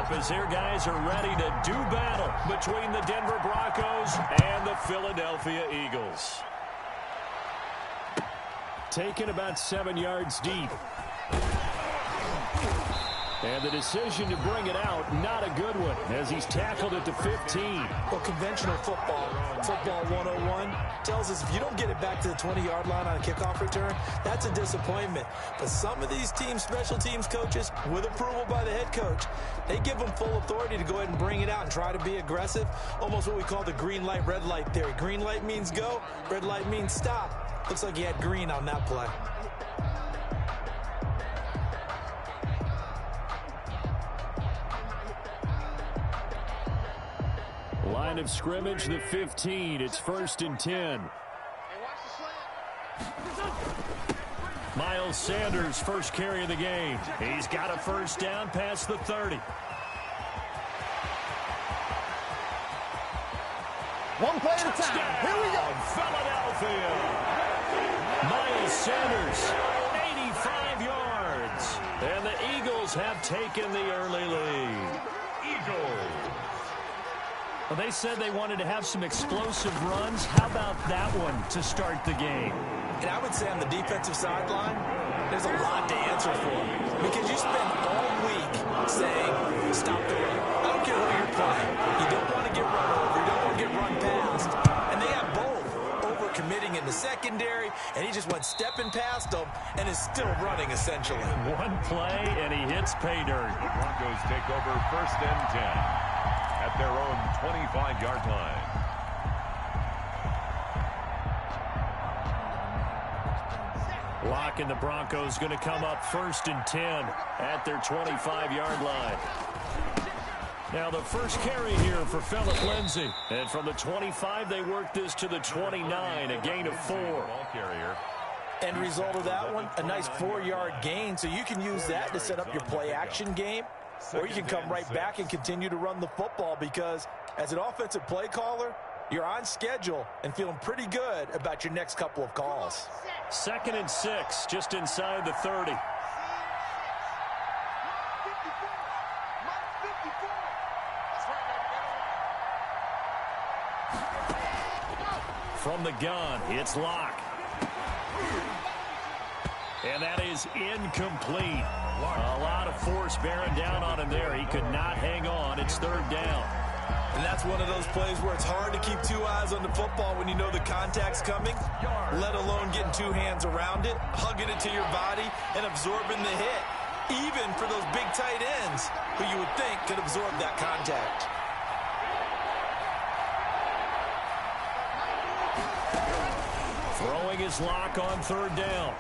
up as their guys are ready to do battle between the Denver Broncos and the Philadelphia Eagles. Taken about 7 yards deep. And the decision to bring it out, not a good one, as he's tackled at the 15. Well, conventional football 101, tells us if you don't get it back to the 20-yard line on a kickoff return, that's a disappointment. But some of these teams, special teams coaches, with approval by the head coach, they give them full authority to go ahead and bring it out and try to be aggressive, almost what we call the green light, red light theory. Green light means go, red light means stop. Looks like he had green on that play. Line of scrimmage, the 15. It's 1st and 10. Miles Sanders, first carry of the game. He's got a first down past the 30. One play at a time. Here we go. Philadelphia. Miles Sanders, 85 yards. And the Eagles have taken the early lead. Eagles. Well, they said they wanted to have some explosive runs. How about that one to start the game? And I would say on the defensive sideline, there's a lot to answer for. Because you spend all week saying, stop the run. I don't care who you're playing. You don't want to get run over. You don't want to get run past. And they have both over-committing in the secondary, and he just went stepping past them and is still running, essentially. One play, and he hits pay dirt. The Broncos take over 1st and 10. At their own 25-yard line. Lock and the Broncos going to come up 1st and 10 at their 25-yard line. Now the first carry here for Phillip Lindsay. And from the 25, they work this to the 29, a gain of 4. Ball carrier. End result of that one, a nice 4-yard gain. So you can use that to set up your play-action game. Or you can come right back and continue to run the football because as an offensive play caller, you're on schedule and feeling pretty good about your next couple of calls. 2nd and 6, just inside the 30. From the gun, it's Locke. And that is incomplete. A lot of force bearing down on him there. He could not hang on. It's 3rd down. And that's one of those plays where it's hard to keep 2 eyes on the football when you know the contact's coming, let alone getting 2 hands around it, hugging it to your body, and absorbing the hit, even for those big tight ends who you would think could absorb that contact. Throwing his Lock on 3rd down.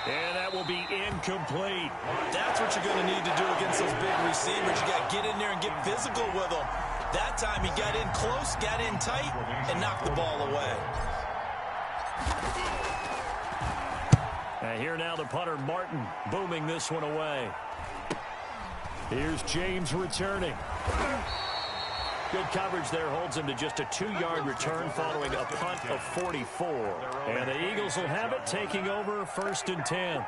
And that will be incomplete. That's what you're going to need to do against those big receivers. You got to get in there and get physical with them. That time he got in close, got in tight, and knocked the ball away. And here now the punter, Martin, booming this one away. Here's James returning. Good coverage there holds him to just a 2-yard return following a punt of 44. And the Eagles will have it, taking over 1st and 10.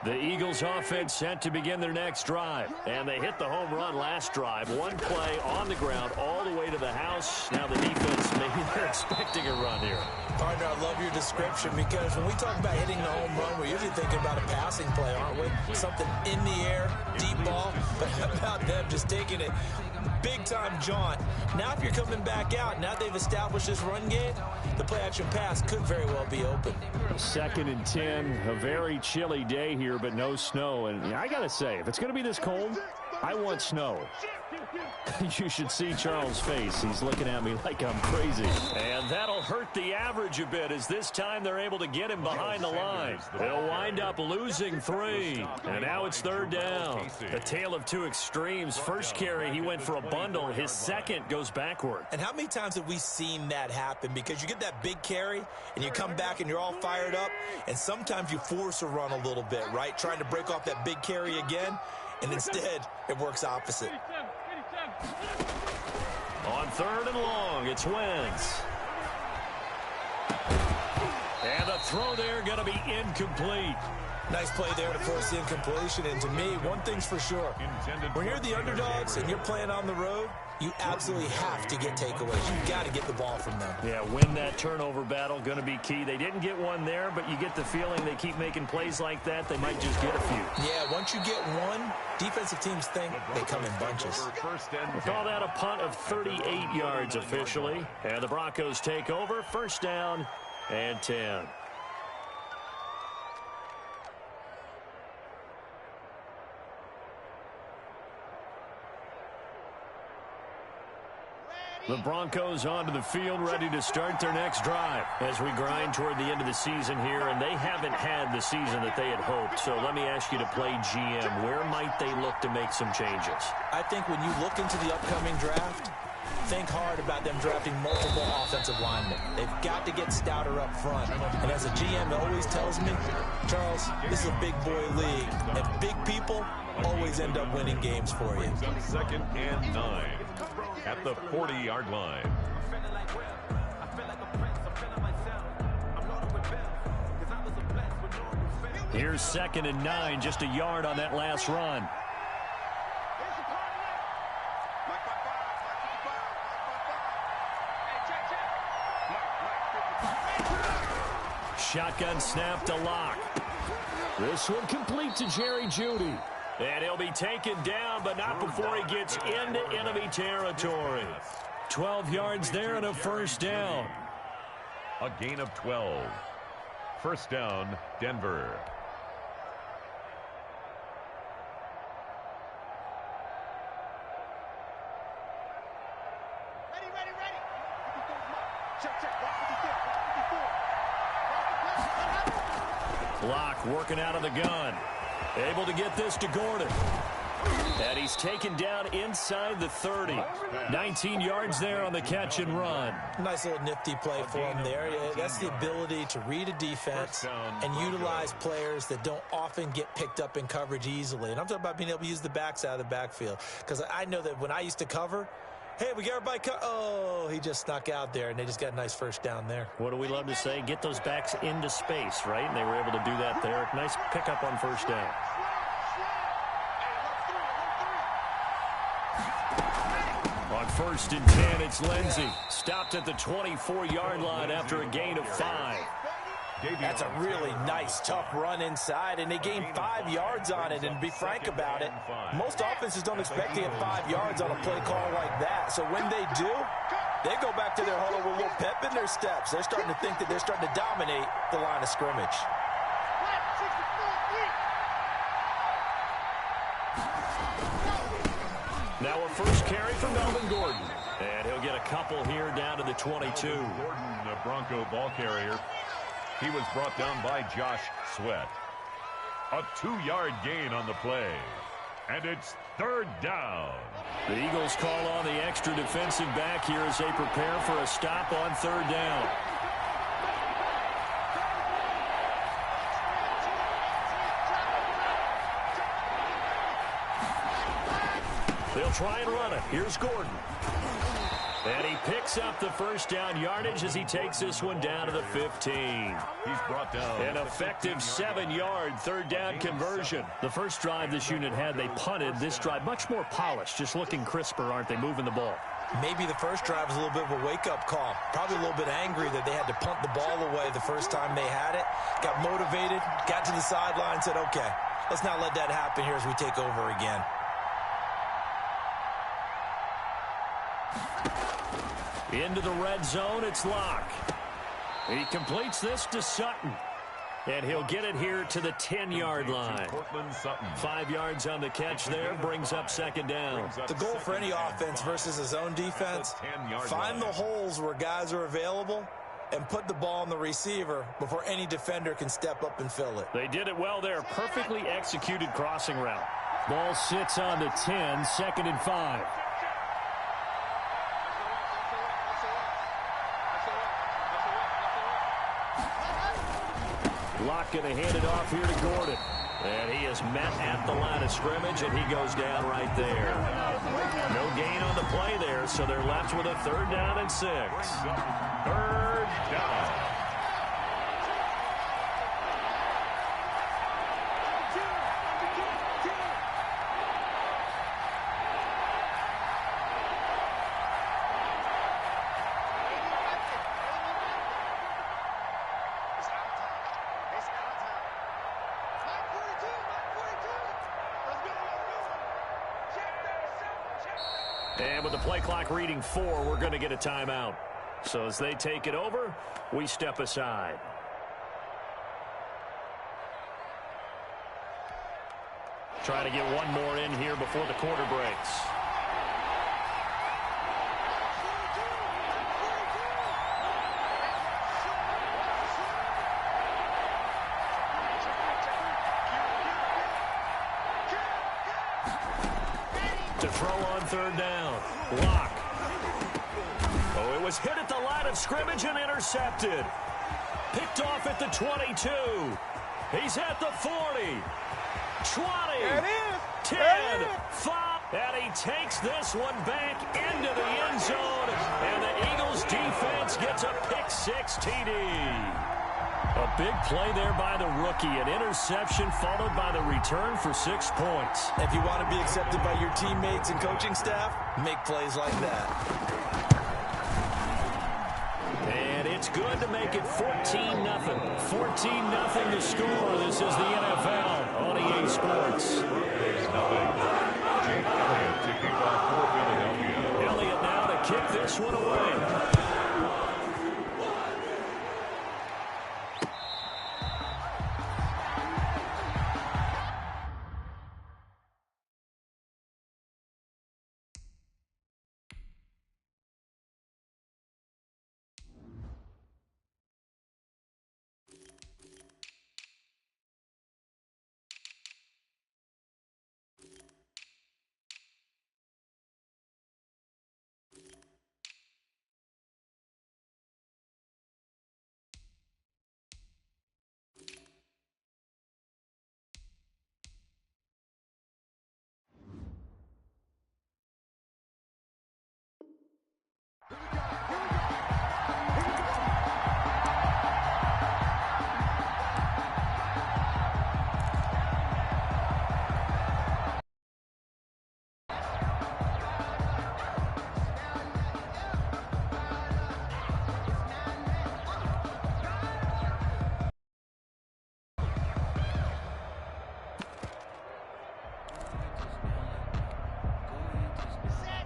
The Eagles offense set to begin their next drive. And they hit the home run last drive. One play on the ground all the way to the house. Now the defense, maybe they're expecting a run here. Partner, I love your description because when we talk about hitting the home run, we're usually thinking about a passing play, aren't we? Something in the air, deep ball. But how about them just taking it big-time jaunt? Now if you're coming back out, now they've established this run game, the play-action pass could very well be open. 2nd and 10, a very chilly day here, but no snow. And I got to say, if it's going to be this cold, I want snow. You should see Charles' face. He's looking at me like I'm crazy. And that'll hurt the average a bit as this time they're able to get him behind the line. They'll wind up losing 3. And now it's 3rd down. The tale of 2 extremes. First carry, he went for a bundle. His second goes backward. And how many times have we seen that happen? Because you get that big carry, and you come back and you're all fired up, and sometimes you force a run a little bit, right? Trying to break off that big carry again, and instead it works opposite. On 3rd and long, it's Wentz. And the throw there going to be incomplete. Nice play there to force the incompletion. And to me, one thing's for sure. When you're the underdogs and you're playing on the road, you absolutely have to get takeaways. You've got to get the ball from them. Yeah, win that turnover battle, going to be key. They didn't get one there, but you get the feeling they keep making plays like that, they might just get a few. Yeah, once you get one, defensive teams think they come in bunches. We'll call that a punt of 38 yards officially. And the Broncos take over, first down and 10. The Broncos onto the field, ready to start their next drive as we grind toward the end of the season here, and they haven't had the season that they had hoped. So let me ask you to play GM. Where might they look to make some changes? I think when you look into the upcoming draft, think hard about them drafting multiple offensive linemen. They've got to get stouter up front. And as a GM always tells me, Charles, this is a big boy league, and big people always end up winning games for you. Second and 9 at the 40-yard line. Here's second and 9, just a yard on that last run. Shotgun snap to Locke. This one complete to Jerry Jeudy. And he'll be taken down, but not before he gets into enemy territory. 12 yards there and a first down. A gain of 12. First down, Denver. Ready. Check. Locke working out of the gun. Able to get this to Gordon. And he's taken down inside the 30. 19 yards there on the catch and run. Nice little nifty play for him there. That's the ability to read a defense and utilize players that don't often get picked up in coverage easily. And I'm talking about being able to use the backs out of the backfield. Because I know that when I used to cover, hey, we got everybody oh, he just snuck out there, and they just got a nice first down there. What do we love to say? Get those backs into space, right? And they were able to do that there. Nice pickup on first down. On first and 10, it's Lindsey. Stopped at the 24-yard line after a gain of 5. That's a really nice, tough run inside, and they gained 5 yards on it. And to be frank about it, most offenses don't expect to get 5 yards on a play call like that. So when they do, they go back to their huddle with a little pep in their steps. They're starting to think that they're starting to dominate the line of scrimmage. Now a first carry for Melvin Gordon. And he'll get a couple here down to the 22. Gordon, a Bronco ball carrier. He was brought down by Josh Sweat. A 2-yard gain on the play. And it's third down. The Eagles call on the extra defensive back here as they prepare for a stop on third down. They'll try and run it. Here's Gordon. And he picks up the first down yardage as he takes this one down to the 15. He's brought down an effective 7-yard third down conversion. The first drive this unit had, they punted. This drive, much more polished, just looking crisper, aren't they, moving the ball? Maybe the first drive was a little bit of a wake-up call. Probably a little bit angry that they had to punt the ball away the first time they had it. Got motivated, got to the sideline, said, okay, let's not let that happen here as we take over again. Into the red zone, it's Locke. He completes this to Sutton. And he'll get it here to the 10-yard line. 5 yards on the catch there, brings up second down. The goal for any offense versus a zone defense, find the holes where guys are available and put the ball on the receiver before any defender can step up and fill it. They did it well there. Perfectly executed crossing route. Ball sits on the 10, second and 5. Locke going to hand it off here to Gordon. And he is met at the line of scrimmage, and he goes down right there. No gain on the play there, so they're left with a third down and 6. Third down. And with the play clock reading 4, we're going to get a timeout. So as they take it over, we step aside. Trying to get one more in here before the quarter breaks. To throw on third down. Lock. Oh, it was hit at the line of scrimmage and intercepted. Picked off at the 22. He's at the 40. 20. 10. 5. And he takes this one back into the end zone. And the Eagles defense gets a pick-6 TD. A big play there by the rookie. An interception followed by the return for 6 points. If you want to be accepted by your teammates and coaching staff, make plays like that. And it's good to make it 14-0. 14-0 to score. This is the NFL on EA Sports. Elliott now to kick this one away.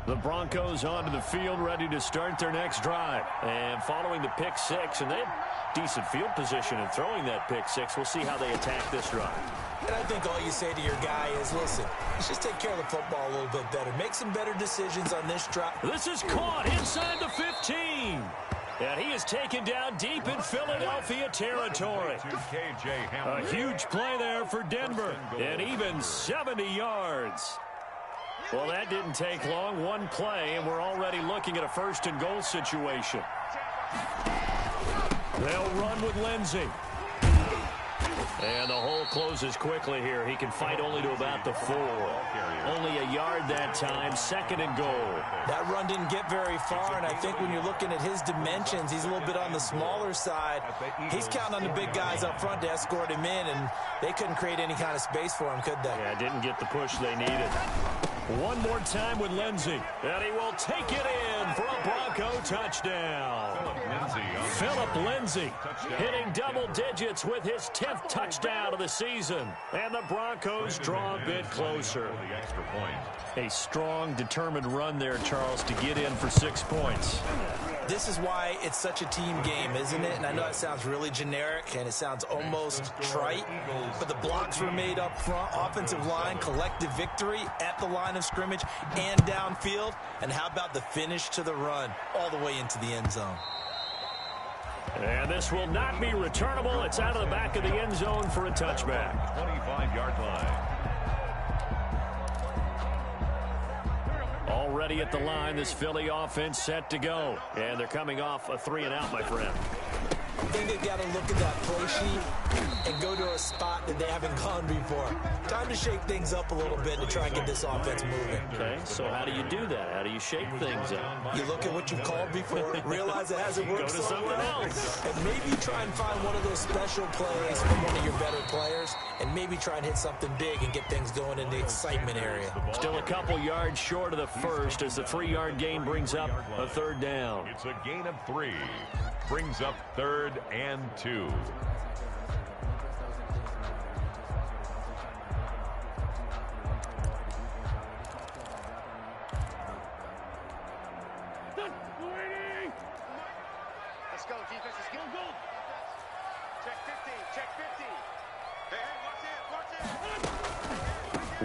The Broncos onto the field, ready to start their next drive. And following the pick-6, and they had decent field position in throwing that pick-6. We'll see how they attack this drive. And I think all you say to your guy is, listen, let's just take care of the football a little bit better. Make some better decisions on this drive. This is caught inside the 15. And he is taken down deep in Philadelphia territory. A huge play there for Denver. And even 70 yards. Well, that didn't take long. One play, and we're already looking at a first-and-goal situation. They'll run with Lindsey. And the hole closes quickly here. He can fight only to about the 4. Only a yard that time, second and goal. That run didn't get very far, and I think when you're looking at his dimensions, he's a little bit on the smaller side. He's counting on the big guys up front to escort him in, and they couldn't create any kind of space for him, could they? Yeah, didn't get the push they needed. One more time with Lindsey, and he will take it in for a Bronco touchdown. Philip Lindsey hitting double digits with his 10th touchdown of the season. And the Broncos draw a bit closer. A strong, determined run there, Charles, to get in for 6 points. This is why it's such a team game, isn't it? And I know it sounds really generic and it sounds almost trite, but the blocks were made up front, offensive line, collective victory at the line of scrimmage and downfield. And how about the finish to the run all the way into the end zone? And this will not be returnable. It's out of the back of the end zone for a touchback. 25-yard line. Already at the line, this Philly offense set to go. And they're coming off a 3-and-out, my friend. I think they've got to look at that play sheet and go to a spot that they haven't gone before. Time to shake things up a little bit to try and get this offense moving. Okay, so how do you do that? How do you shake things up? You look at what you've called before, realize it hasn't worked Go to so something well, else. and maybe try and find one of those special plays from one of your better players, and maybe try and hit something big and get things going in the excitement area. Still a couple yards short of the first as the 3-yard gain brings up a third down. It's a gain of 3. Brings up 3rd and 2.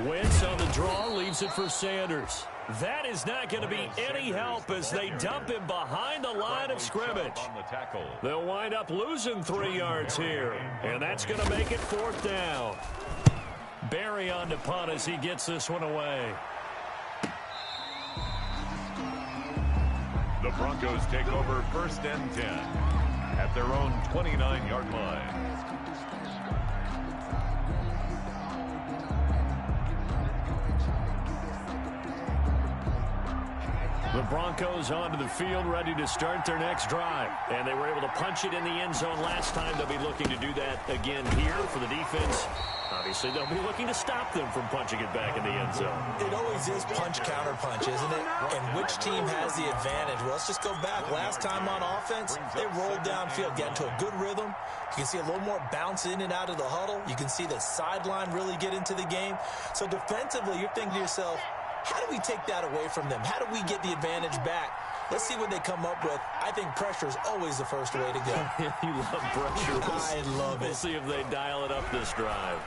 Wentz on the draw, leaves it for Sanders. That is not going to be any help as they dump him behind the line of scrimmage. They'll wind up losing 3 yards here, and that's going to make it 4th down. Barry on to punt as he gets this one away. The Broncos take over 1st and 10 at their own 29-yard line. The Broncos onto the field, ready to start their next drive. And they were able to punch it in the end zone last time. They'll be looking to do that again here for the defense. Obviously, they'll be looking to stop them from punching it back in the end zone. It always is punch-counter-punch, isn't it? And which team has the advantage? Well, let's just go back. Last time on offense, they rolled downfield, get into a good rhythm. You can see a little more bounce in and out of the huddle. You can see the sideline really get into the game. So defensively, you're thinking to yourself, how do we take that away from them? How do we get the advantage back? Let's see what they come up with. I think pressure is always the first way to go. You love pressure. I love it. We'll see if they dial it up this drive.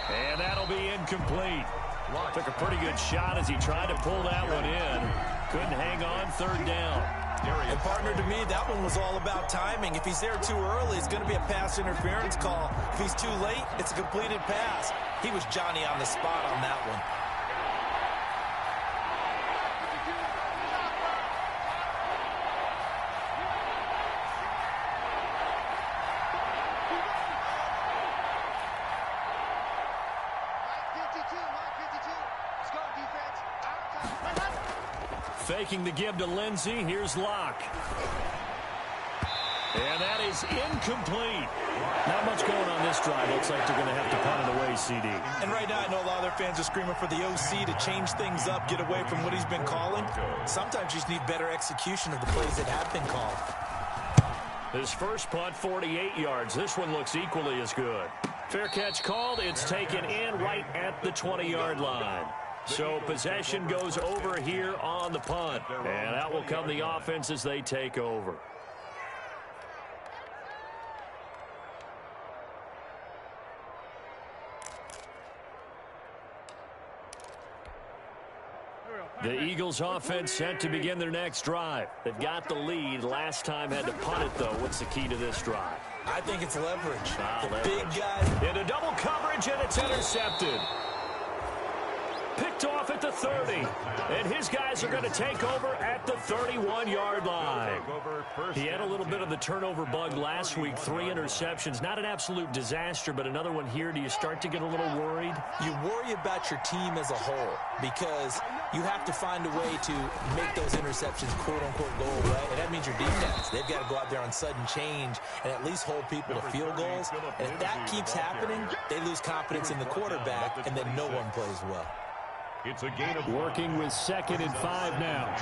And that'll be incomplete. Took a pretty good shot as he tried to pull that one in. Couldn't hang on, 3rd down. And partner, to me, that one was all about timing. If he's there too early, it's going to be a pass interference call. If he's too late, it's a completed pass. He was Johnny on the spot on that one. Faking the give to Lindsey. Here's Locke. And that is incomplete. Not much going on this drive. Looks like they're going to have to punt it away, CD. And right now, I know a lot of their fans are screaming for the OC to change things up, get away from what he's been calling. Sometimes you just need better execution of the plays that have been called. His first punt, 48 yards. This one looks equally as good. Fair catch called. It's taken in right at the 20-yard line. So possession goes over here on the punt. And out will come the offense as they take over. The Eagles offense set to begin their next drive. They've got the lead. Last time had to punt it, though. What's the key to this drive? I think it's leverage. Leverage. Big guy. Into double coverage, and it's intercepted. Picked off at the 30. And his guys are going to take over at the 31-yard line. He had a little bit of the turnover bug last week. 3 interceptions. Not an absolute disaster, but another one here. Do you start to get a little worried? You worry about your team as a whole because you have to find a way to make those interceptions, quote-unquote, go away. And that means your defense. They've got to go out there on sudden change and at least hold people to field goals. And if that keeps happening, they lose confidence in the quarterback, and then no one plays well. It's a gain of working with 2nd and 5 now.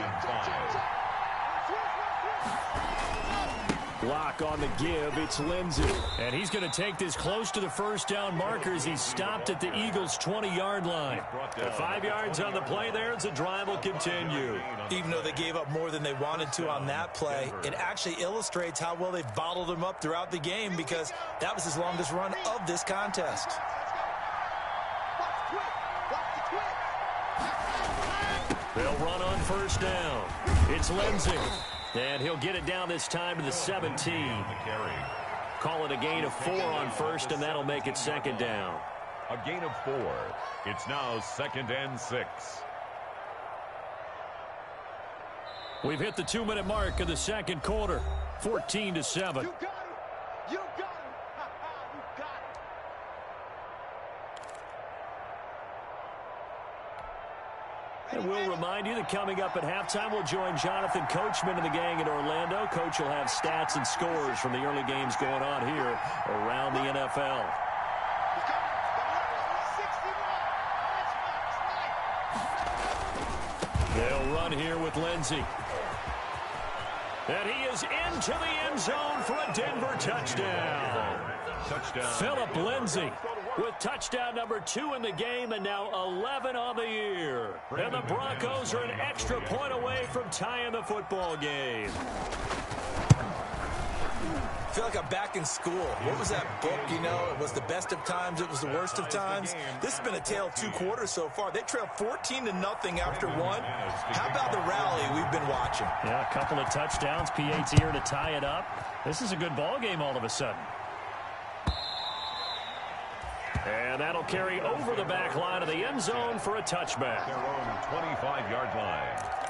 Lock on the give. It's Lindsey. And he's going to take this close to the first down marker as he's stopped at the Eagles' 20-yard line. 5 yards on the play there as the drive will continue. Even though they gave up more than they wanted to on that play, it actually illustrates how well they've bottled them up throughout the game because that was his longest run of this contest. They'll run on first down. It's Lindsey. And he'll get it down this time to the 17. Call it a gain of 4 on first, and that'll make it 2nd down. A gain of 4. It's now 2nd and 6. We've hit the 2-minute mark of the second quarter. 14-7. You got him. You got him. You got him. And we'll remind you that coming up at halftime, we'll join Jonathan Coachman and the gang in Orlando. Coach will have stats and scores from the early games going on here around the NFL. They'll run here with Lindsey. And he is into the end zone for a Denver touchdown. Phillip Lindsey with touchdown number 2 in the game and now 11 on the year. And the Broncos are an extra point away from tying the football game. feel like I'm back in school. What was that book, you know? It was the best of times. It was the worst of times. This has been a tale of 2 quarters so far. They trailed 14-0 after 1. How about the rally we've been watching? Yeah, a couple of touchdowns. P.A.'s here to tie it up. This is a good ball game all of a sudden. And that'll carry over the back line of the end zone for a touchback. Their own 25-yard line.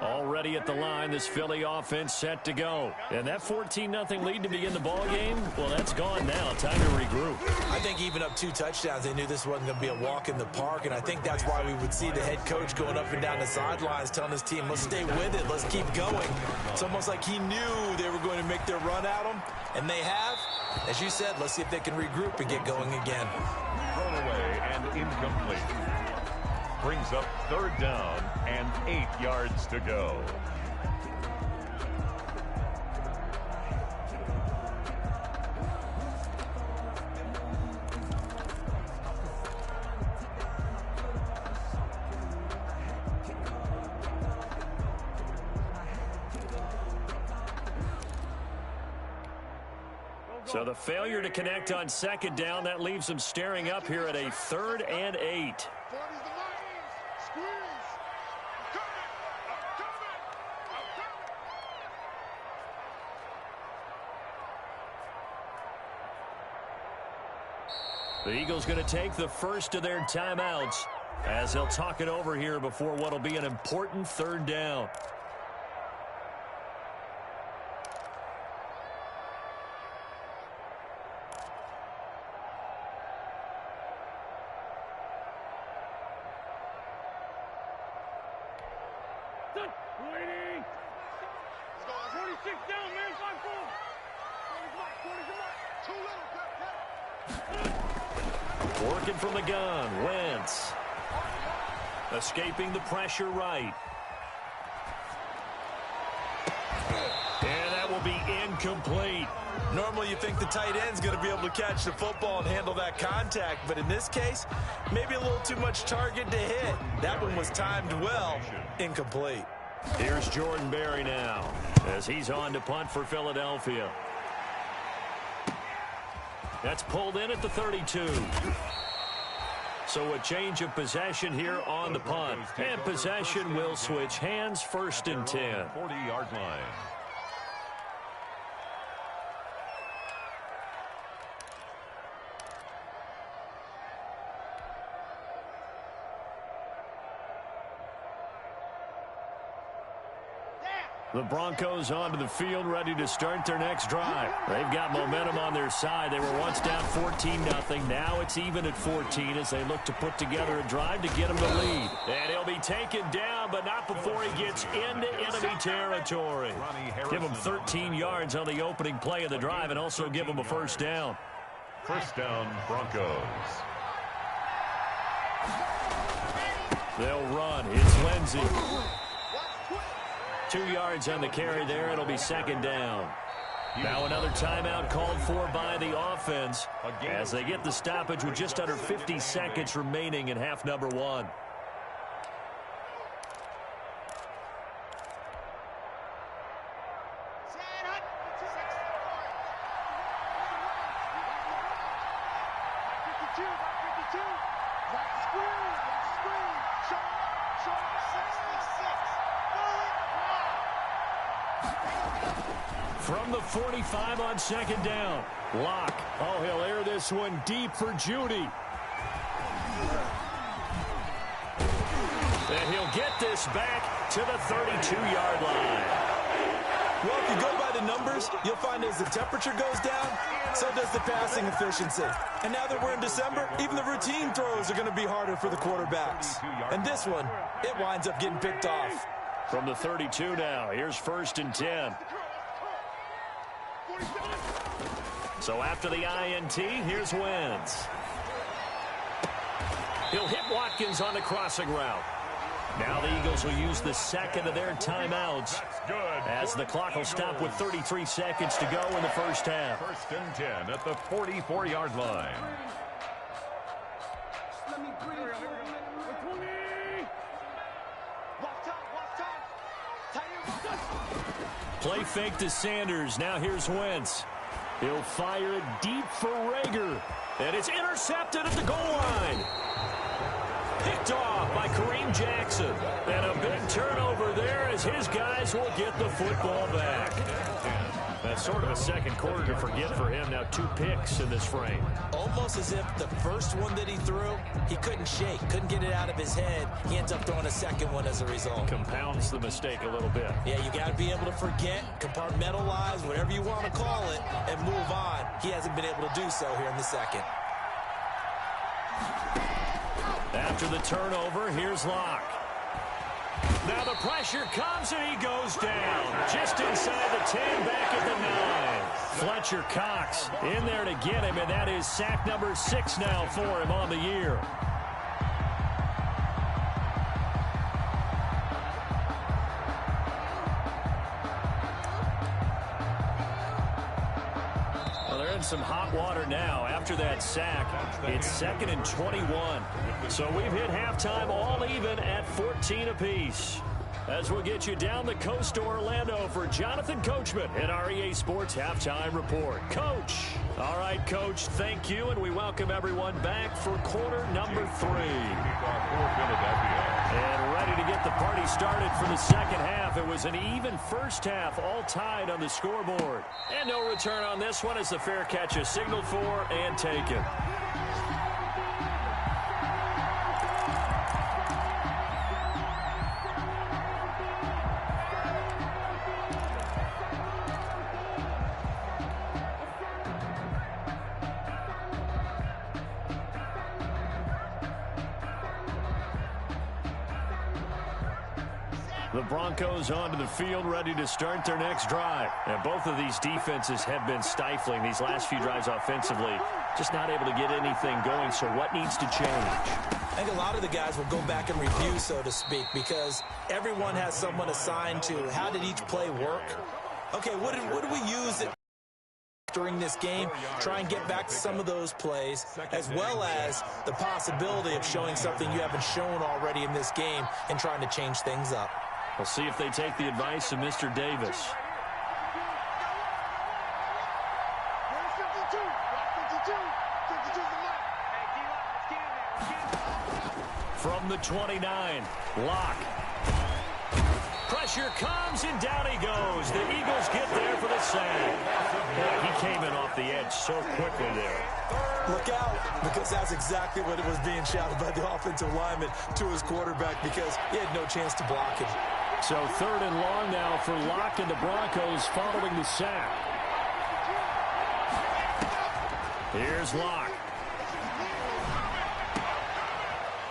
Already at the line, this Philly offense set to go. And that 14-0 lead to begin the ball game, well, that's gone now. Time to regroup. I think even up 2 touchdowns, they knew this wasn't going to be a walk in the park, and I think that's why we would see the head coach going up and down the sidelines telling his team, let's stay with it, let's keep going. It's almost like he knew they were going to make their run at him, and they have. As you said, let's see if they can regroup and get going again. Thrown away and incomplete. Brings up 3rd down and 8 yards to go. So the failure to connect on 2nd down, that leaves them staring up here at a 3rd and 8. The Eagles going to take the first of their timeouts as they'll talk it over here before what will be an important 3rd down. Working from the gun, Wentz. Escaping the pressure right. And that will be incomplete. Normally you think the tight end's going to be able to catch the football and handle that contact, but in this case, maybe a little too much target to hit. That one was timed well, incomplete. Here's Jordan Berry now as he's on to punt for Philadelphia. That's pulled in at the 32. So a change of possession here on the punt. And possession will switch hands, 1st and 10. 40-yard line. The Broncos onto the field, ready to start their next drive. They've got momentum on their side. They were once down 14-0. Now it's even at 14 as they look to put together a drive to get them the lead. And he'll be taken down, but not before he gets into enemy territory. Give him 13 yards on the opening play of the drive and also give him a 1st down. 1st down, Broncos. They'll run. It's Lindsey. 2 yards on the carry there. It'll be 2nd down. Now another timeout called for by the offense as they get the stoppage with just under 50 seconds remaining in half number 1. From the 45 on 2nd down. Lock. Oh, he'll air this one deep for Judy. And he'll get this back to the 32-yard line. Well, if you go by the numbers, you'll find as the temperature goes down, so does the passing efficiency. And now that we're in December, even the routine throws are going to be harder for the quarterbacks. And this one, it winds up getting picked off. From the 32 now, here's 1st and 10. So after the INT, here's Wentz. He'll hit Watkins on the crossing route. Now the Eagles will use the 2nd of their timeouts as the clock will stop with 33 seconds to go in the 1st half. 1st and 10 at the 44-yard line. Play fake to Sanders. Now here's Wentz. He'll fire it deep for Rager. And it's intercepted at the goal line. Picked off by Kareem Jackson. And a big turnover there as his guys will get the football back. That's sort of a second quarter to forget for him. Now 2 picks in this frame. Almost as if the first one that he threw, he couldn't shake, couldn't get it out of his head. He ends up throwing a second one as a result. Compounds the mistake a little bit. Yeah, you got to be able to forget, compartmentalize, whatever you want to call it, and move on. He hasn't been able to do so here in the second. After the turnover, here's Locke. Now the pressure comes and he goes down. Just inside the 10, back at the 9. Fletcher Cox in there to get him, and that is sack number 6 now for him on the year. Well, they're in some hot water now. After that sack, it's 2nd and 21. So we've hit halftime all even at 14 apiece. As we'll get you down the coast to Orlando for Jonathan Coachman in our EA Sports Halftime Report. Coach. All right, Coach, thank you, and we welcome everyone back for quarter number 3. And ready to get the party started for the second half. It was an even first half, all tied on the scoreboard. And no return on this one as the fair catch is signaled for and taken. The Broncos onto the field, ready to start their next drive. And both of these defenses have been stifling these last few drives offensively. Just not able to get anything going, so what needs to change? I think a lot of the guys will go back and review, so to speak, because everyone has someone assigned to how did each play work. Okay, what did we use during this game? Try and get back to some of those plays, as well as the possibility of showing something you haven't shown already in this game and trying to change things up. We'll see if they take the advice of Mr. Davis. From the 29, Locke. Pressure comes, and down he goes. The Eagles get there for the sack. Boy, he came in off the edge so quickly there. Look out, because that's exactly what it was being shouted by the offensive lineman to his quarterback, because he had no chance to block it. So 3rd and long now for Locke and the Broncos following the sack. Here's Locke.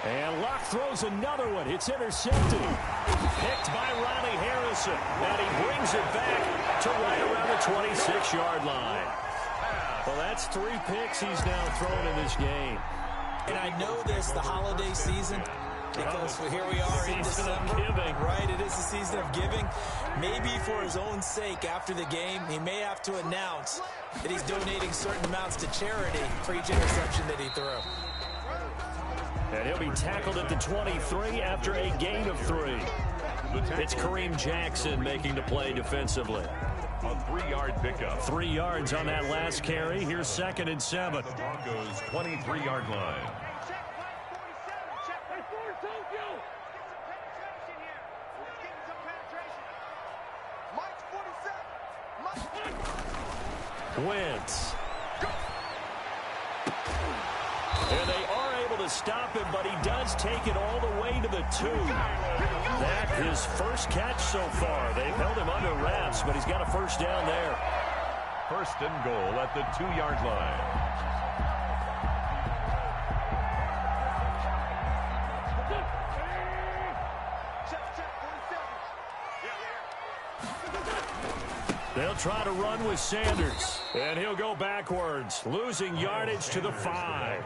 And Locke throws another one. It's intercepted. Picked by Ronnie Harrison. And he brings it back to right around the 26-yard line. Well, that's 3 picks he's now thrown in this game. And I know this, the holiday season, because here we are in December. Right, it is the season of giving. Maybe for his own sake, after the game, he may have to announce that he's donating certain amounts to charity for each interception that he threw. And he'll be tackled at the 23 after a gain of 3. It's Kareem Jackson making the play defensively. A 3-yard pickup. 3 yards on that last carry. Here's 2nd and 7. The Broncos' 23-yard line. Wentz. And they are able to stop him, but he does take it all the way to the 2. That his first catch so far. They've held him under wraps, but he's got a first down there. 1st and goal at the 2-yard line. They'll try to run with Sanders, and he'll go backwards, losing yardage to the 5.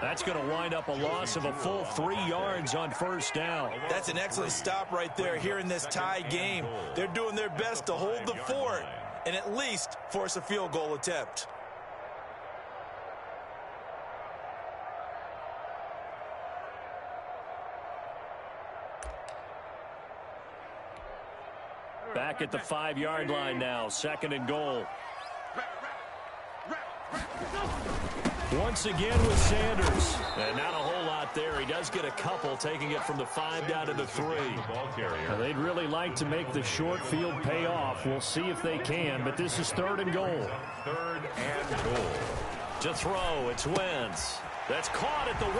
That's going to wind up a loss of a full 3 yards on first down. That's an excellent stop right there here in this tie game. They're doing their best to hold the fort and at least force a field goal attempt. Back at the 5-yard line now, 2nd and goal. Once again with Sanders. And not a whole lot there. He does get a couple, taking it from the 5 down to the 3. Now, they'd really like to make the short field pay off. We'll see if they can, but this is 3rd and goal. 3rd and goal. To throw, it's Wentz. That's caught at the 1.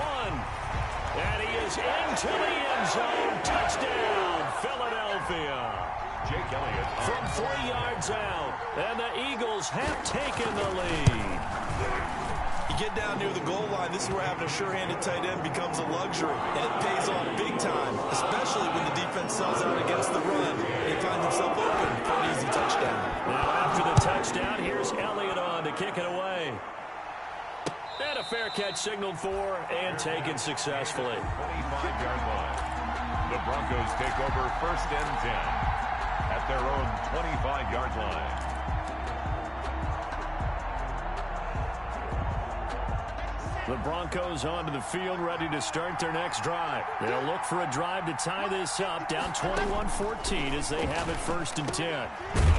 And he is into the end zone. Touchdown, Philadelphia. Jake Elliott from 3 yards out. And the Eagles have taken the lead. You get down near the goal line, this is where having a sure-handed tight end becomes a luxury. And it pays off big time, especially when the defense sells out against the run. They find themselves open for an easy touchdown. Now after the touchdown, here's Elliott on to kick it away. And a fair catch signaled for and taken successfully. 25-yard line. The Broncos take over 1st and 10 at their own 25-yard line. The Broncos onto the field, ready to start their next drive. They'll look for a drive to tie this up, down 21-14 as they have it 1st and 10.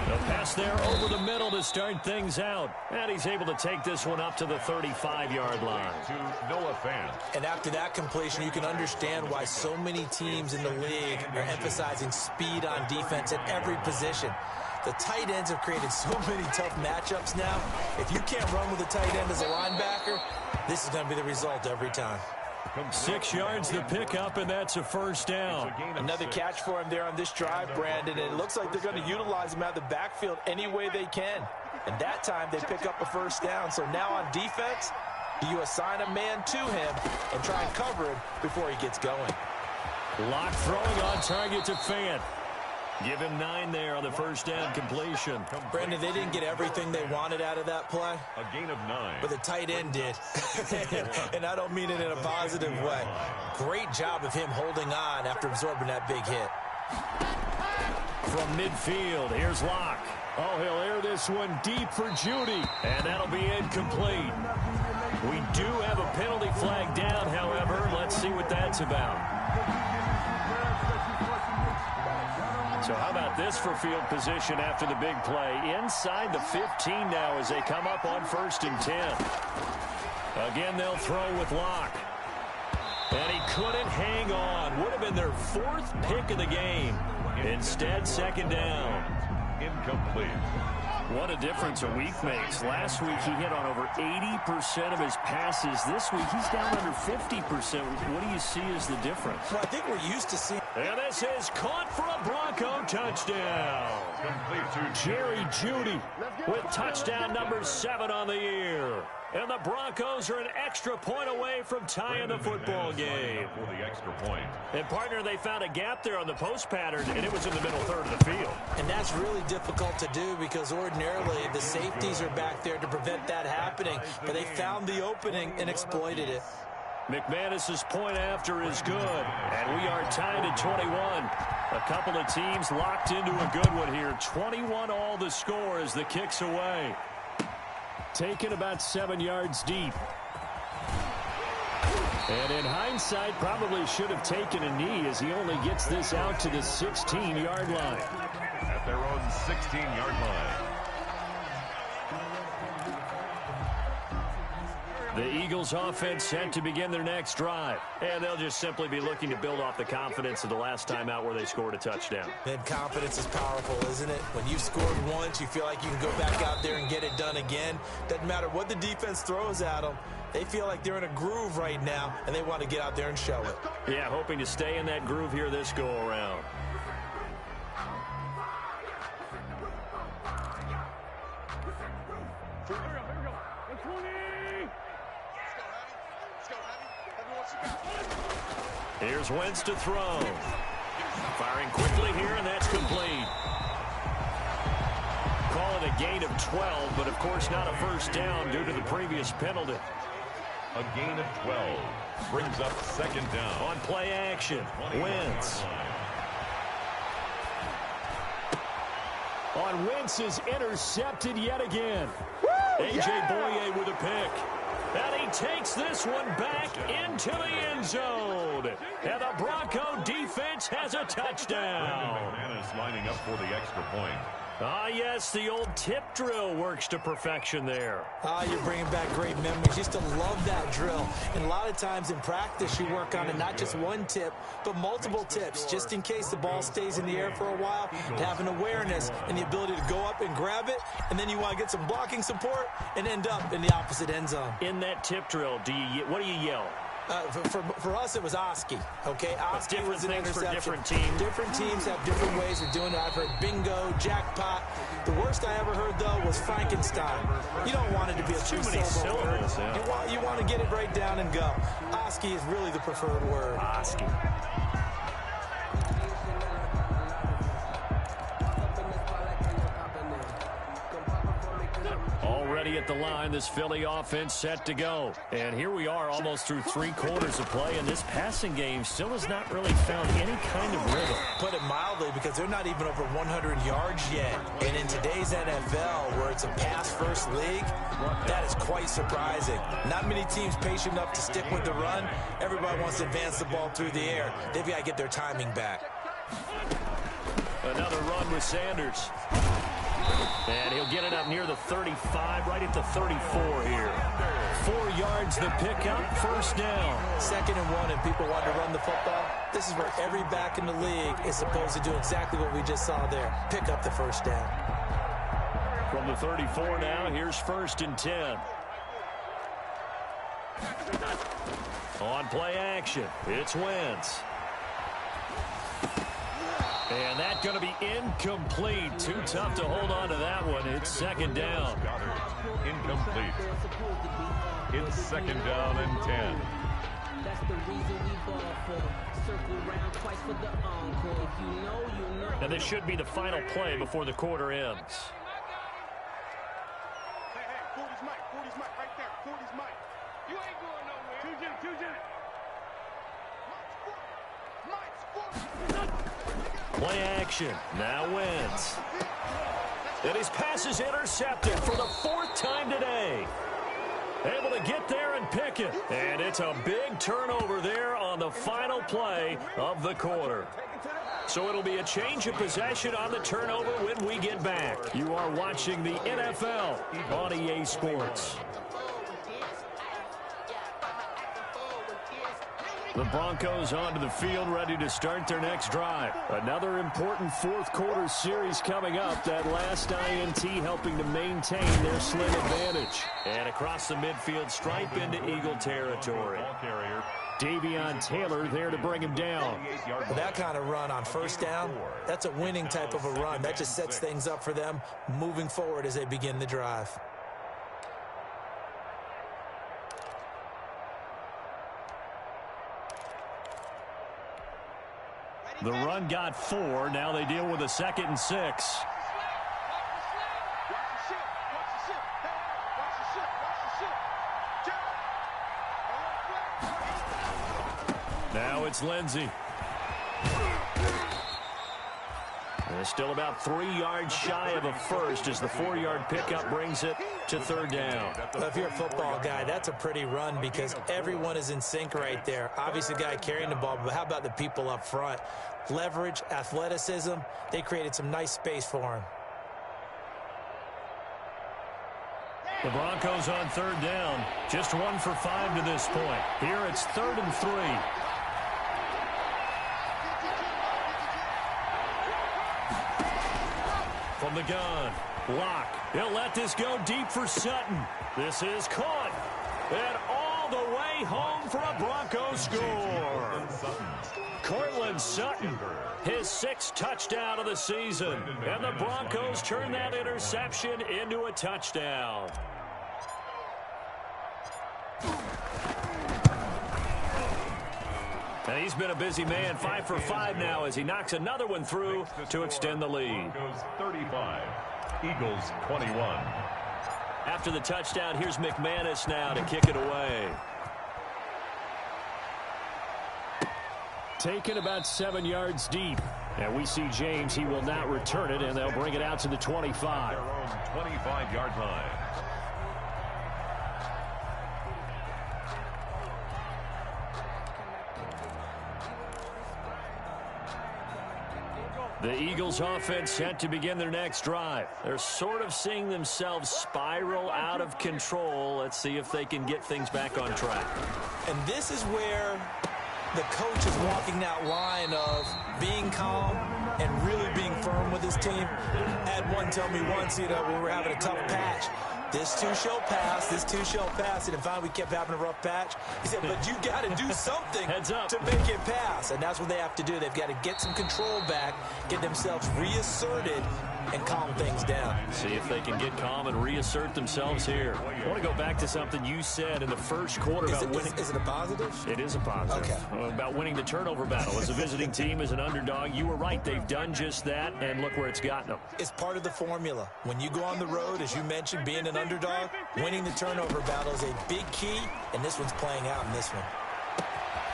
They'll pass there over the middle to start things out. And he's able to take this one up to the 35-yard line. To Noah Fant. And after that completion, you can understand why so many teams in the league are emphasizing speed on defense at every position. The tight ends have created so many tough matchups now. If you can't run with a tight end as a linebacker, this is going to be the result every time. 6 yards to pick up, and that's a 1st down. Another catch for him there on this drive, Brandon. And it looks like they're going to utilize him out of the backfield any way they can. And that time they pick up a 1st down. So now on defense, you assign a man to him and try and cover him before he gets going. Lock throwing on target to Fant. Give him 9 there on the 1st down completion. Brandon, they didn't get everything they wanted out of that play. A gain of 9. But the tight end did. And I don't mean it in a positive way. Great job of him holding on after absorbing that big hit. From midfield, here's Locke. Oh, he'll air this one deep for Judy. And that'll be incomplete. We do have a penalty flag down, however. Let's see what that's about. So how about this for field position after the big play? Inside the 15 now as they come up on 1st and 10. Again, they'll throw with Locke. And he couldn't hang on. Would have been their 4th pick of the game. Instead, 2nd down. Incomplete. What a difference a week makes. Last week he hit on over 80% of his passes. This week he's down under 50%. What do you see as the difference? Well, I think we're used to seeing. And this is caught for a Bronco touchdown. Complete to Jerry Judy with touchdown number 7 on the year. And the Broncos are an extra point away from tying the football game. For the extra point. And, partner, they found a gap there on the post pattern, and it was in the middle third of the field. And that's really difficult to do because ordinarily the safeties are back there to prevent that happening. But they found the opening and exploited it. McManus's point after is good, and we are tied at 21. A couple of teams locked into a good one here. 21 all the score as the kick's away. Taken about 7 yards deep. And in hindsight, probably should have taken a knee as he only gets this out to the 16-yard line. At their own 16-yard line. The Eagles offense set to begin their next drive. And they'll just simply be looking to build off the confidence of the last time out where they scored a touchdown. And confidence is powerful, isn't it? When you've scored once, you feel like you can go back out there and get it done again. Doesn't matter what the defense throws at them. They feel like they're in a groove right now, and they want to get out there and show it. Yeah, hoping to stay in that groove here this go-around. Here's Wentz to throw. Firing quickly here, and that's complete. Call it a gain of 12, but of course not a first down due to the previous penalty. A gain of 12 brings up 2nd down. On play action, Wentz. On Wentz is intercepted yet again. A.J. Boye with a pick. And he takes this one back into the end zone. road. And the Bronco defense has a touchdown. McMahon is lining up for the extra point. Ah, yes, the old tip drill works to perfection there. You're bringing back great memories. Used to love that drill. And a lot of times in practice, you work on it, not just one tip, but multiple tips, just in case the ball stays in the air for a while. To have an awareness and the ability to go up and grab it, and then you want to get some blocking support and end up in the opposite end zone. In that tip drill, what do you yell? For us, it was Oski. Okay, Oski was an things interception. for different teams. Different teams have different ways of doing it. I've heard bingo, jackpot. The worst I ever heard, though, was Frankenstein. You don't want it to be a too many syllables. Yeah. You want to get it right down and go. Oski is really the preferred word. Oski. Already at the line, this Philly offense set to go. And here we are almost through 3 quarters of play, and this passing game still has not really found any kind of rhythm. Put it mildly, because they're not even over 100 yards yet. And in today's NFL, where it's a pass-first league, that is quite surprising. Not many teams patient enough to stick with the run. Everybody wants to advance the ball through the air. They've got to get their timing back. Another run with Sanders. And he'll get it up near the 35, right at the 34 here. 4 yards the pickup, first down. 2nd and 1, and people want to run the football. This is where every back in the league is supposed to do exactly what we just saw there. Pick up the first down. From the 34 now, here's 1st and 10. On play action, it's Wentz. And that's going to be incomplete. Too tough to hold on to that one. It's 2nd down. Incomplete. It's 2nd down and 10. That's the reason we ball for. Circle round twice for the encore. If you know, you know. And this should be the final play before the quarter ends. Hey, 40's Mike right there. 40's Mike. You ain't going nowhere. 2-J. Mike's 40. Play action. Now Wentz. And his pass is intercepted for the 4th time today. Able to get there and pick it. And it's a big turnover there on the final play of the quarter. So it'll be a change of possession on the turnover when we get back. You are watching the NFL on EA Sports. The Broncos onto the field, ready to start their next drive. Another important 4th quarter series coming up. That last INT helping to maintain their slim advantage. And across the midfield stripe into Eagle territory. Davion Taylor there to bring him down. That kind of run on 1st down, that's a winning type of a run. That just sets things up for them moving forward as they begin the drive. The run got 4. Now they deal with a 2nd and 6. Now it's Lindsey. They're still about 3 yards shy of a first as the 4-yard pickup brings it to 3rd down. Well, if you're a football guy, that's a pretty run because everyone is in sync right there. Obviously, the guy carrying the ball, but how about the people up front? Leverage, athleticism, they created some nice space for him. The Broncos on 3rd down. Just 1 for 5 to this point. Here it's 3rd and 3. From the gun, Locke. He'll let this go deep for Sutton. This is caught. And all the way home for a Broncos score. Cortland Sutton, his 6th touchdown of the season. And the Broncos turn that interception into a touchdown. And he's been a busy man, 5 for 5 now as he knocks another one through to extend the lead. Broncos 35, Eagles 21. After the touchdown, here's McManus now to kick it away. Taken about 7 yards deep. And we see James, he will not return it, and they'll bring it out to the 25. Their own 25-yard line. The Eagles offense set to begin their next drive. They're sort of seeing themselves spiral out of control. Let's see if they can get things back on track. And this is where the coach is walking that line of being calm and really being firm with his team. I had one tell me once, when we were having a tough patch, this too shall pass, this too shall pass. And finally we kept having a rough patch. He said, but you got to do something to make it pass. And that's what they have to do. They've got to get some control back, get themselves reasserted, and calm things down. See if they can get calm and reassert themselves here. I want to go back to something you said in the first quarter about winning. Is it a positive? It is a positive. Okay. About winning the turnover battle. As a visiting team, as an underdog, you were right. They've done just that, and look where it's gotten them. It's part of the formula. When you go on the road, as you mentioned, being an underdog, winning the turnover battle is a big key, and this one's playing out in this one.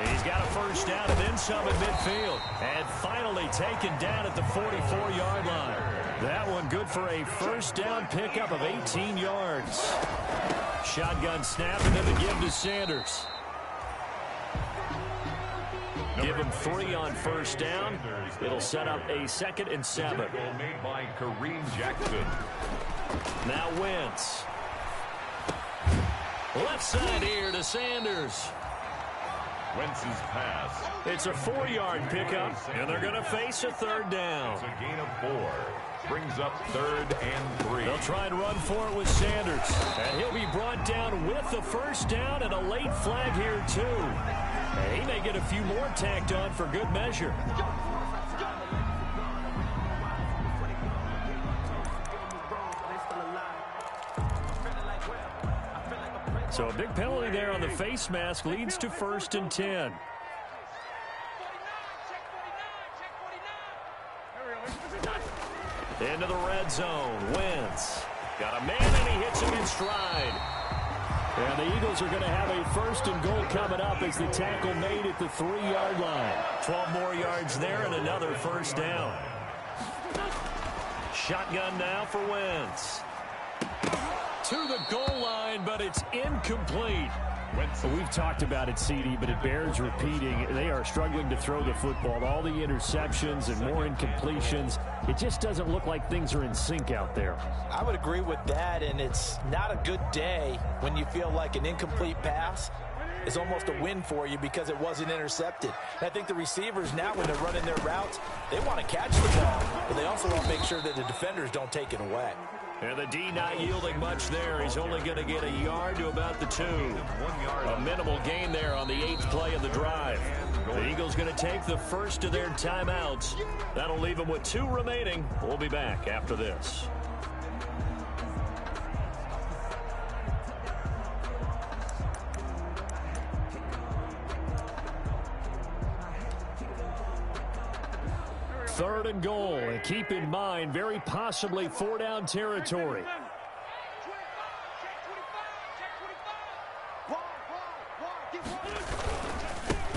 He's got a first down and then some at midfield. And finally taken down at the 44-yard line. That one good for a first down pickup of 18 yards. Shotgun snap and then the give to Sanders. Give him 3 on first down. It'll set up a 2nd and 7. Made by Kareem Jackson. Now Wentz. Left side here to Sanders. Wentz's pass. It's a 4-yard pickup, and they're going to face a 3rd down. It's a gain of 4. Brings up 3rd and 3. They'll try and run for it with Sanders. And he'll be brought down with the first down and a late flag here, too. And he may get a few more tacked on for good measure. So a big penalty there on the face mask leads to 1st and 10. Into the red zone. Wentz got a man and he hits him in stride. And the Eagles are going to have a 1st and goal coming up as the tackle made at the 3-yard line. 12 more yards there and another first down. Shotgun now for Wentz. To the goal line, but it's incomplete. We've talked about it, CD, but it bears repeating. They are struggling to throw the football. All the interceptions and more incompletions. It just doesn't look like things are in sync out there. I would agree with that, and it's not a good day when you feel like an incomplete pass is almost a win for you because it wasn't intercepted. And I think the receivers now, when they're running their routes, they want to catch the ball, but they also want to make sure that the defenders don't take it away. And the D not yielding much there. He's only going to get a yard to about the 2. A minimal gain there on the 8th play of the drive. The Eagles going to take the first of their timeouts. That'll leave them with 2 remaining. We'll be back after this. Third and goal, and keep in mind, very possibly 4-down territory.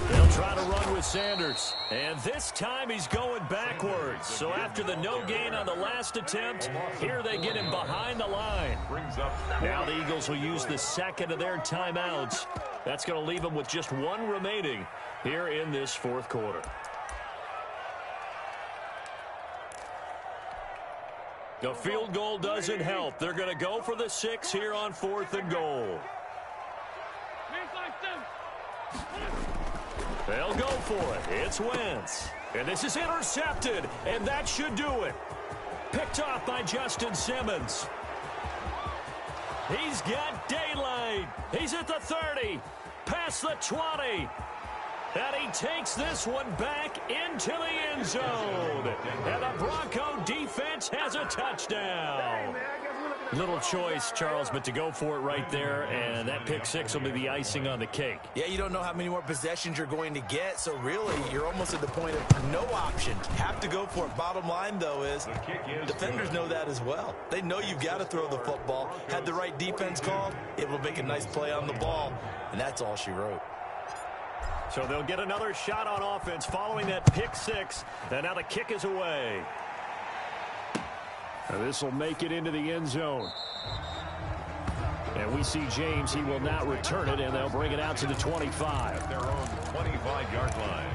They'll try to run with Sanders, and this time he's going backwards. So after the no gain on the last attempt, here they get him behind the line. Now the Eagles will use the 2nd of their timeouts. That's going to leave them with just 1 remaining here in this 4th quarter. The field goal doesn't help. They're going to go for the 6 here on 4th and goal. They'll go for it. It's Wentz. And this is intercepted, and that should do it. Picked off by Justin Simmons. He's got daylight. He's at the 30, past the 20. And he takes this one back into the end zone. And the Bronco defense has a touchdown. Little choice, Charles, but to go for it right there, and that pick 6 will be the icing on the cake. Yeah, you don't know how many more possessions you're going to get, so really you're almost at the point of no option. Have to go for it. Bottom line, though, is defenders know that as well. They know you've got to throw the football. Had the right defense called, it will make a nice play on the ball, and that's all she wrote. So they'll get another shot on offense following that pick 6, and now the kick is away. This will make it into the end zone. And we see James. He will not return it, and they'll bring it out to the 25. Their own 25-yard line.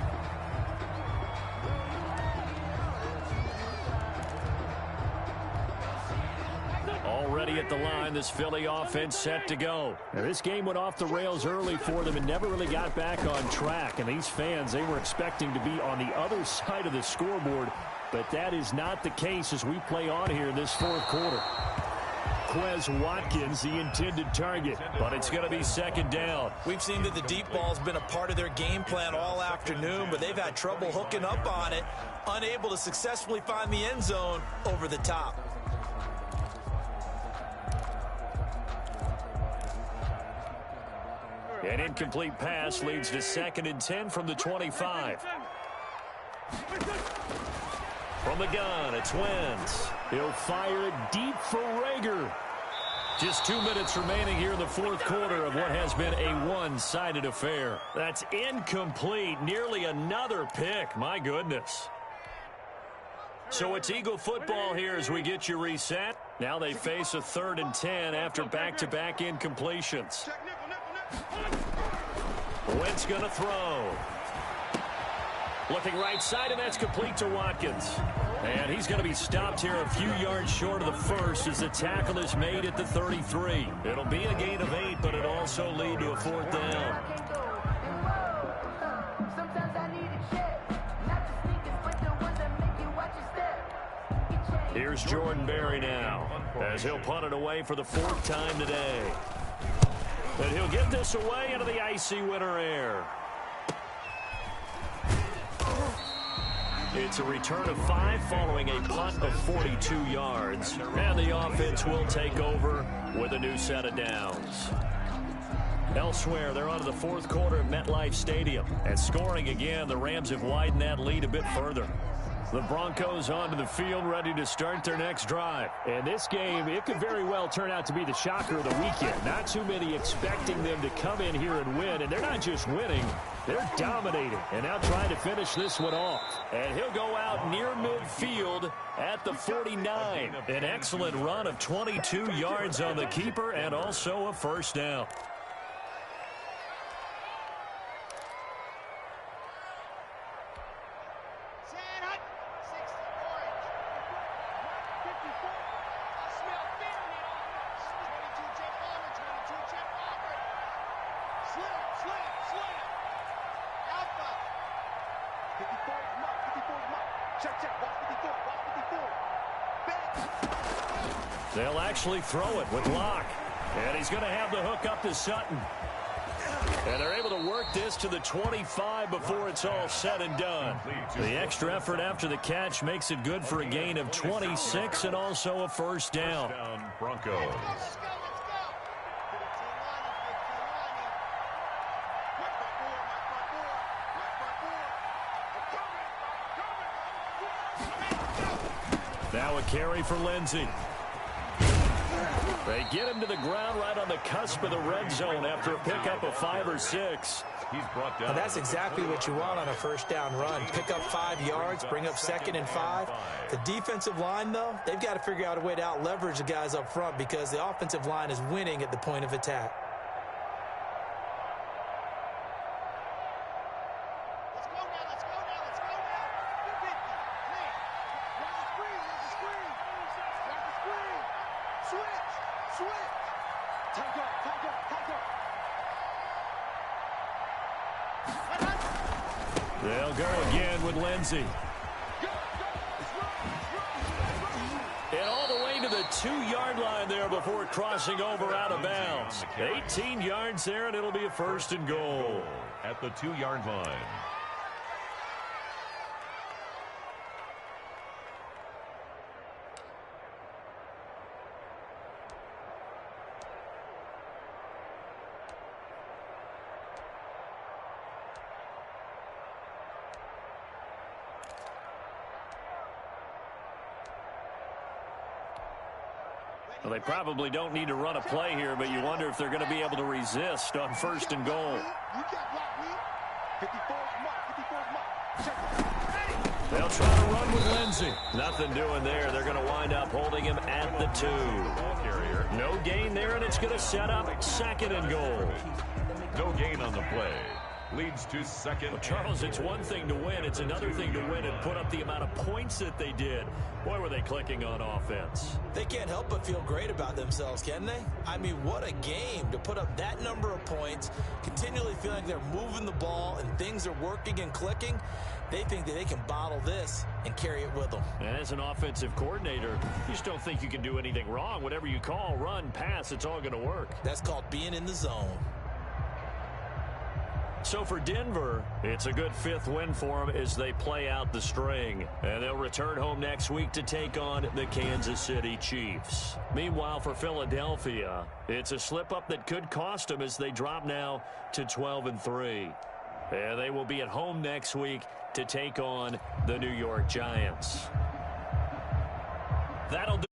at the line. This Philly offense set to go. Now, this game went off the rails early for them and never really got back on track. And these fans, they were expecting to be on the other side of the scoreboard. But that is not the case as we play on here in this fourth quarter. Quez Watkins, the intended target, but it's going to be second down. We've seen that the deep ball's been a part of their game plan all afternoon, but they've had trouble hooking up on it, unable to successfully find the end zone over the top. An incomplete pass leads to 2nd and 10 from the 25. From the gun, it's Wentz. He'll fire it deep for Rager. Just 2 minutes remaining here in the fourth quarter of what has been a one-sided affair. That's incomplete. Nearly another pick. My goodness. So it's Eagle football here as we get you reset. Now they face a 3rd and 10 after back-to-back incompletions. Wentz going to throw. Looking right side, and that's complete to Watkins. And he's going to be stopped here a few yards short of the first as the tackle is made at the 33. It'll be a gain of 8, but it'll also lead to a 4th down. Here's Jordan Berry now as he'll punt it away for the 4th time today. And he'll get this away into the icy winter air. It's a return of 5 following a punt of 42 yards. And the offense will take over with a new set of downs. Elsewhere, they're on to the fourth quarter at MetLife Stadium. And scoring again, the Rams have widened that lead a bit further. The Broncos onto the field, ready to start their next drive. And this game, it could very well turn out to be the shocker of the weekend. Not too many expecting them to come in here and win. And they're not just winning, they're dominating. And now trying to finish this one off. And he'll go out near midfield at the 49. An excellent run of 22 yards on the keeper and also a first down. They'll actually throw it with Locke. And he's going to have the hook up to Sutton. And they're able to work this to the 25 before it's all said and done. The extra effort after the catch makes it good for a gain of 26 and also a first down. Broncos. Now a carry for Lindsey. They get him to the ground right on the cusp of the red zone after a pickup of 5 or 6. He's brought down. Now that's exactly what you want on a first down run. Pick up 5 yards, bring up 2nd and 5. The defensive line, though, they've got to figure out a way to out-leverage the guys up front because the offensive line is winning at the point of attack. They'll go again with Lindsey. And all the way to the 2-yard line there before crossing over out of bounds. 18 yards there, and it'll be a first and goal. At the 2-yard line. Well, they probably don't need to run a play here, but you wonder if they're going to be able to resist on first and goal. They'll try to run with Lindsey. Nothing doing there. They're going to wind up holding him at the 2. No gain there, and it's going to set up 2nd and goal. No gain on the play. leads to second. Well, Charles, it's one thing to win. It's another thing to win and put up the amount of points that they did. Boy, were they clicking on offense. They can't help but feel great about themselves, can they? I mean, what a game to put up that number of points, continually feeling like they're moving the ball and things are working and clicking. They think that they can bottle this and carry it with them. And as an offensive coordinator, you just don't think you can do anything wrong. Whatever you call, run, pass, it's all going to work. That's called being in the zone. So for Denver, it's a good fifth win for them as they play out the string. And they'll return home next week to take on the Kansas City Chiefs. Meanwhile, for Philadelphia, it's a slip-up that could cost them as they drop now to 12-3. And they will be at home next week to take on the New York Giants. That'll do